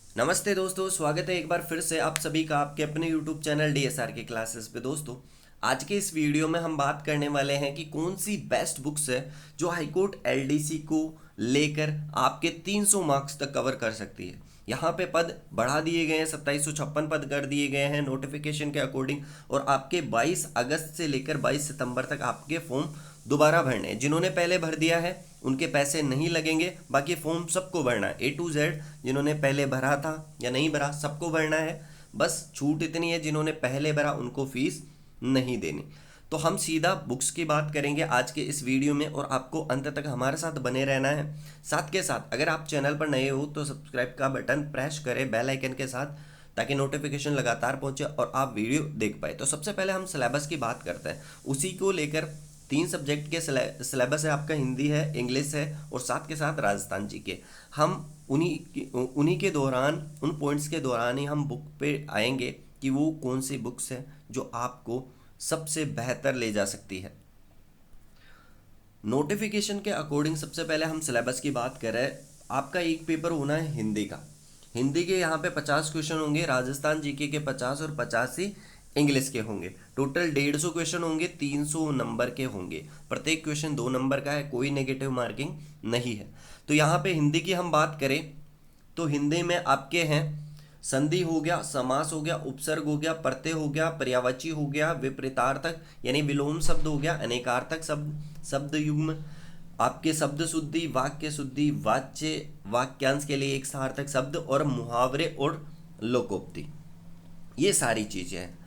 नमस्ते दोस्तों, स्वागत है एक बार फिर से आप सभी का आपके अपने YouTube चैनल DSR के क्लासेस पे। दोस्तों, आज के इस वीडियो में हम बात करने वाले हैं कि कौन सी बेस्ट बुक्स है जो हाईकोर्ट LDC को लेकर आपके 300 मार्क्स तक कवर कर सकती है। यहाँ पे पद बढ़ा दिए गए हैं, 2756 पद कर दिए गए हैं नोटिफिकेशन के अकॉर्डिंग। और आपके 22 अगस्त से लेकर 22 सितंबर तक आपके फॉर्म दोबारा भरने हैं। जिन्होंने पहले भर दिया है उनके पैसे नहीं लगेंगे, बाकी फॉर्म सबको भरना है A to Z। जिन्होंने पहले भरा था या नहीं भरा सबको भरना है। बस छूट इतनी है, जिन्होंने पहले भरा उनको फीस नहीं देनी। तो हम सीधा बुक्स की बात करेंगे आज के इस वीडियो में, और आपको अंत तक हमारे साथ बने रहना है। साथ के साथ अगर आप चैनल पर नए हो तो सब्सक्राइब का बटन प्रेस करें बेल आइकन के साथ, ताकि नोटिफिकेशन लगातार पहुंचे और आप वीडियो देख पाए। तो सबसे पहले हम सिलेबस की बात करते हैं। उसी को लेकर 3 सब्जेक्ट के सिलेबस है आपका, हिंदी है, इंग्लिश है और साथ के साथ राजस्थान जी के। हम उन्हीं के दौरान, उन पॉइंट्स के दौरान ही हम बुक पे आएंगे कि वो कौन सी बुक्स है जो आपको सबसे बेहतर ले जा सकती है। नोटिफिकेशन के अकॉर्डिंग सबसे पहले हम सिलेबस की बात करें। आपका एक पेपर होना है हिंदी का। हिंदी के यहाँ पे 50 क्वेश्चन होंगे, राजस्थान जीके के 50 और 50 ही इंग्लिश के होंगे। टोटल 150 क्वेश्चन होंगे, 300 नंबर के होंगे। प्रत्येक क्वेश्चन 2 नंबर का है, कोई नेगेटिव मार्किंग नहीं है। तो यहाँ पे हिंदी की हम बात करें तो हिंदी में आपके हैं संधि हो गया, समास हो गया, उपसर्ग हो गया, प्रत्यय हो गया, पर्यायवाची हो गया, विपरीतार्थक यानी विलोम शब्द हो गया, अनेकार्थक शब्द, शब्द युग्म, आपके शब्द शुद्धि, वाक्य शुद्धि, वाच्य, वाक्यांश के लिए एक सार्थक शब्द, और मुहावरे और लोकोक्ति। ये सारी चीजें हैं।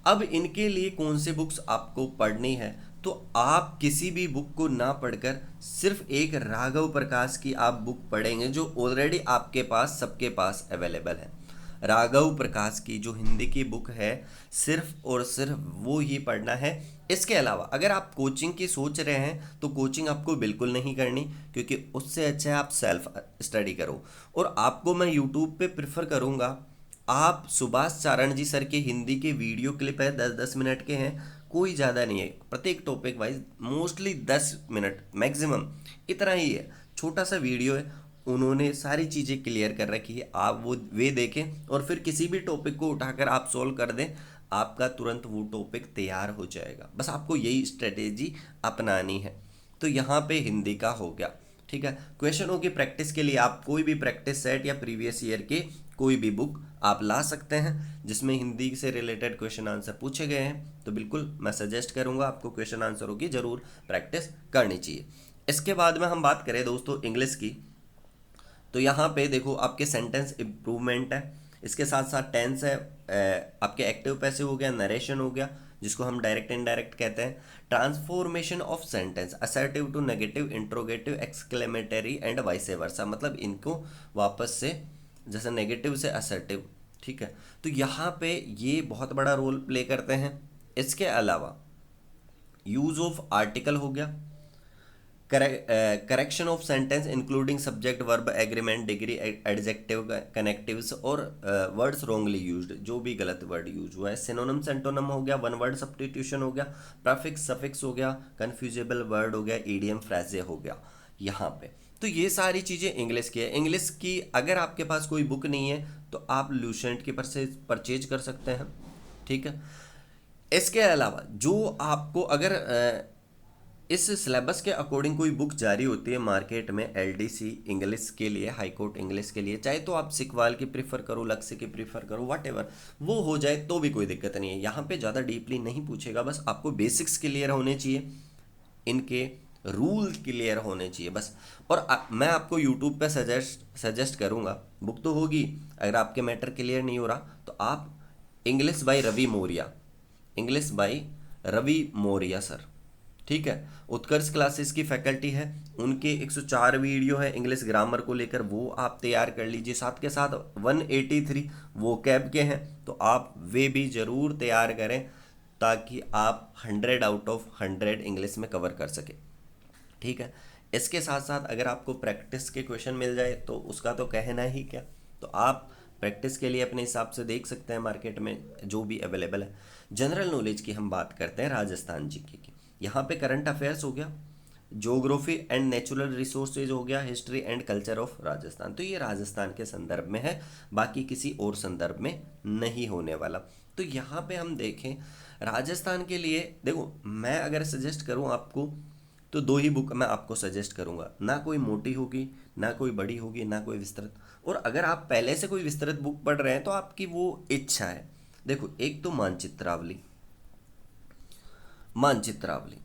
अब इनके लिए कौन सी बुक्स आपको पढ़नी है, तो आप किसी भी बुक को ना पढ़कर सिर्फ एक राघव प्रकाश की आप बुक पढ़ेंगे, जो ऑलरेडी आपके पास सबके पास अवेलेबल है। राघव प्रकाश की जो हिंदी की बुक है, सिर्फ और सिर्फ वो ही पढ़ना है। इसके अलावा अगर आप कोचिंग की सोच रहे हैं तो कोचिंग आपको बिल्कुल नहीं करनी, क्योंकि उससे अच्छा है आप सेल्फ स्टडी करो। और आपको मैं यूट्यूब पे प्रेफर करूँगा, आप सुभाष चारण जी सर के हिंदी के वीडियो क्लिप है, 10-10 मिनट के हैं, कोई ज़्यादा नहीं है, प्रत्येक topic wise mostly 10 minute maximum, इतना ही है। छोटा सा वीडियो है, उन्होंने सारी चीज़ें क्लियर कर रखी है, आप वो वे देखें और फिर किसी भी टॉपिक को उठाकर आप सोल्व कर दें, आपका तुरंत वो टॉपिक तैयार हो जाएगा। बस आपको यही स्ट्रेटेजी अपनानी है। तो यहाँ पे हिंदी का हो गया, ठीक है। क्वेश्चनों की प्रैक्टिस के लिए आप कोई भी प्रैक्टिस सेट या प्रीवियस ईयर के कोई भी बुक आप ला सकते हैं जिसमें हिंदी से रिलेटेड क्वेश्चन आंसर पूछे गए हैं। तो बिल्कुल मैं सजेस्ट करूंगा आपको क्वेश्चन आंसरों की ज़रूर प्रैक्टिस करनी चाहिए। इसके बाद में हम बात करें दोस्तों इंग्लिश की, तो यहाँ पे देखो आपके सेंटेंस इम्प्रूवमेंट है, इसके साथ साथ टेंस है, आपके एक्टिव पैसिव हो गया, नरेशन हो गया जिसको हम डायरेक्ट इनडायरेक्ट कहते हैं, transformation of sentence, assertive to negative, interrogative, exclamatory and vice versa, मतलब इनको वापस से जैसे नेगेटिव से असर्टिव, ठीक है। तो यहाँ पे ये बहुत बड़ा रोल प्ले करते हैं। इसके अलावा यूज ऑफ आर्टिकल हो गया, correction of sentence including subject verb agreement degree adjective connectives और वर्ड्स रॉन्गली यूज्ड, जो भी गलत वर्ड यूज हुआ है, सिनोनिम सेंटोनिम हो गया, वन वर्ड सब्स्टिट्यूशन हो गया, प्रीफिक्स सफिक्स हो गया, कन्फ्यूजेबल वर्ड हो गया, ईडियम फ्रेजे हो गया यहाँ पे। तो ये सारी चीज़ें इंग्लिश की है। इंग्लिश की अगर आपके पास कोई बुक नहीं है तो आप लूसेंट की परचेज कर सकते हैं, ठीक है। इसके अलावा जो आपको अगर इस सिलेबस के अकॉर्डिंग कोई बुक जारी होती है मार्केट में एलडीसी इंग्लिश के लिए, हाई कोर्ट इंग्लिश के लिए, चाहे तो आप सिकवाल की प्रीफर करो, लक्ष्य की प्रीफर करो, वट वो हो जाए तो भी कोई दिक्कत नहीं है। यहाँ पे ज़्यादा डीपली नहीं पूछेगा, बस आपको बेसिक्स क्लियर होने चाहिए, इनके रूल क्लियर होने चाहिए बस। और मैं आपको यूट्यूब पे सजेस्ट करूँगा, बुक तो होगी, अगर आपके मैटर क्लियर नहीं हो रहा तो आप English by Ravi Maurya, English by Ravi Maurya sir, ठीक है। उत्कर्ष क्लासेस की फैकल्टी है, उनके 104 वीडियो है इंग्लिश ग्रामर को लेकर, वो आप तैयार कर लीजिए। साथ के साथ 183 वो कैब के हैं, तो आप वे भी ज़रूर तैयार करें, ताकि आप 100 आउट ऑफ 100 इंग्लिश में कवर कर सके, ठीक है। इसके साथ साथ अगर आपको प्रैक्टिस के क्वेश्चन मिल जाए तो उसका तो कहना ही क्या। तो आप प्रैक्टिस के लिए अपने हिसाब से देख सकते हैं मार्केट में जो भी अवेलेबल है। जनरल नॉलेज की हम बात करते हैं राजस्थान जीके की। यहाँ पे करंट अफेयर्स हो गया, ज्योग्राफी एंड नेचुरल रिसोर्सेज हो गया, history and culture of Rajasthan. तो ये राजस्थान के संदर्भ में है, बाकी किसी और संदर्भ में नहीं होने वाला। तो यहाँ पे हम देखें राजस्थान के लिए, देखो मैं अगर सजेस्ट करूँ आपको तो दो ही बुक मैं आपको सजेस्ट करूँगा, ना कोई मोटी होगी ना कोई बड़ी होगी ना कोई विस्तृत। और अगर आप पहले से कोई विस्तृत बुक पढ़ रहे हैं तो आपकी वो इच्छा है। देखो एक तो मानचित्रावली, मानचित्रावली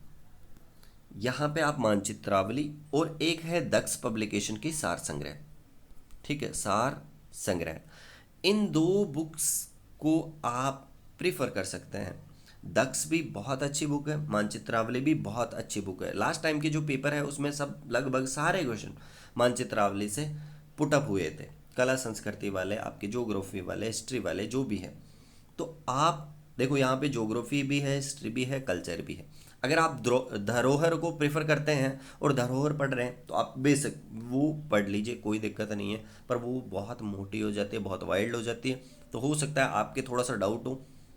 यहाँ पे आप मानचित्रावली, और एक है दक्ष पब्लिकेशन की सार संग्रह, ठीक है, सार संग्रह। इन दो बुक्स को आप प्रिफर कर सकते हैं। दक्ष भी बहुत अच्छी बुक है, मानचित्रावली भी बहुत अच्छी बुक है। लास्ट टाइम के जो पेपर है उसमें सब लगभग सारे क्वेश्चन मानचित्रावली से पुटअप हुए थे, कला संस्कृति वाले, आपके ज्योग्राफी वाले, हिस्ट्री वाले, जो भी है। तो आप देखो यहाँ पे ज्योग्राफी भी है, हिस्ट्री भी है, कल्चर भी है। अगर आप धरोहर को प्रेफर करते हैं और धरोहर पढ़ रहे हैं तो आप बेशक वो पढ़ लीजिए, कोई दिक्कत नहीं है। पर वो बहुत मोटी हो जाती है, बहुत वाइल्ड हो जाती है। तो हो सकता है आपके थोड़ा सा डाउट हो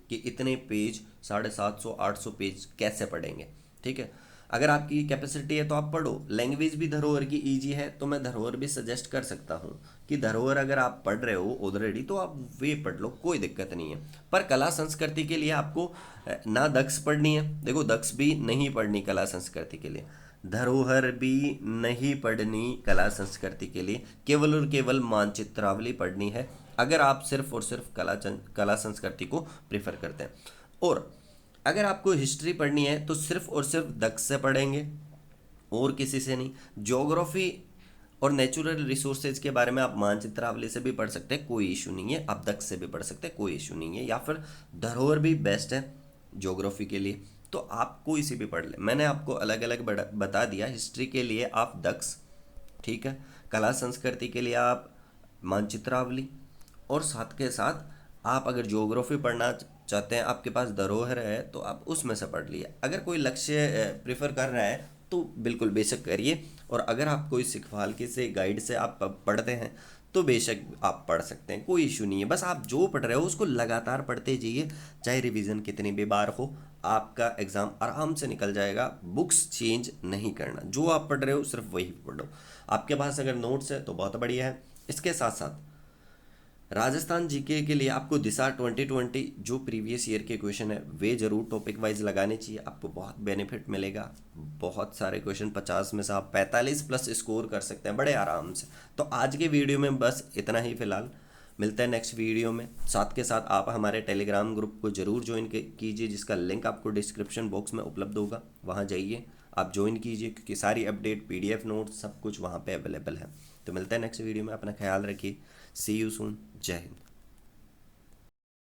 कि इतने पेज, 750-800 पेज कैसे पढ़ेंगे, ठीक है। अगर आपकी कैपेसिटी है तो आप पढ़ो। लैंग्वेज भी धरोहर की ईजी है, तो मैं धरोहर भी सजेस्ट कर सकता हूँ कि धरोहर अगर आप पढ़ रहे हो ऑलरेडी तो आप वे पढ़ लो, कोई दिक्कत नहीं है। पर कला संस्कृति के लिए आपको ना दक्ष पढ़नी है, देखो दक्ष भी नहीं पढ़नी कला संस्कृति के लिए, धरोहर भी नहीं पढ़नी कला संस्कृति के लिए, केवल और केवल मानचित्रावली पढ़नी है अगर आप सिर्फ और सिर्फ कला संस्कृति को प्रेफर करते हैं। और अगर आपको हिस्ट्री पढ़नी है तो सिर्फ और सिर्फ दक्ष से पढ़ेंगे और किसी से नहीं। ज्योग्राफी और नेचुरल रिसोर्सेज के बारे में आप मानचित्रावली से भी पढ़ सकते हैं, कोई इशू नहीं है। आप दक्ष से भी पढ़ सकते हैं, कोई इशू नहीं है। या फिर धरोहर भी बेस्ट है ज्योग्राफी के लिए, तो आप कोई सी भी पढ़ ले। मैंने आपको अलग अलग बता दिया। हिस्ट्री के लिए आप दक्ष, ठीक है, कला संस्कृति के लिए आप मानचित्रावली, और साथ के साथ आप अगर ज्योग्राफी पढ़ना चाहते हैं, आपके पास धरोहर है तो आप उसमें से पढ़ लिए। अगर कोई लक्ष्य प्रेफर कर रहा है तो बिल्कुल बेशक करिए। और अगर आप कोई सिखवाल के से गाइड से आप पढ़ते हैं तो बेशक आप पढ़ सकते हैं, कोई इशू नहीं है। बस आप जो पढ़ रहे हो उसको लगातार पढ़ते जाइए, चाहे रिवीजन कितनी भी बार हो, आपका एग्ज़ाम आराम से निकल जाएगा। बुक्स चेंज नहीं करना, जो आप पढ़ रहे हो सिर्फ वही पढ़ो। आपके पास अगर नोट्स है तो बहुत बढ़िया है। इसके साथ साथ राजस्थान जीके के लिए आपको दिशा 2020 जो प्रीवियस ईयर के क्वेश्चन है वे जरूर टॉपिक वाइज लगाने चाहिए, आपको बहुत बेनिफिट मिलेगा। बहुत सारे क्वेश्चन 50 में से आप 45 प्लस स्कोर कर सकते हैं बड़े आराम से। तो आज के वीडियो में बस इतना ही फिलहाल, मिलते हैं नेक्स्ट वीडियो में। साथ के साथ आप हमारे टेलीग्राम ग्रुप को जरूर ज्वाइन कीजिए, जिसका लिंक आपको डिस्क्रिप्शन बॉक्स में उपलब्ध होगा, वहाँ जाइए आप ज्वाइन कीजिए, क्योंकि सारी अपडेट, PDF नोट्स सब कुछ वहाँ पे अवेलेबल है। तो मिलते हैं नेक्स्ट वीडियो में, अपना ख्याल रखिए। सी यू सून, जय हिंद।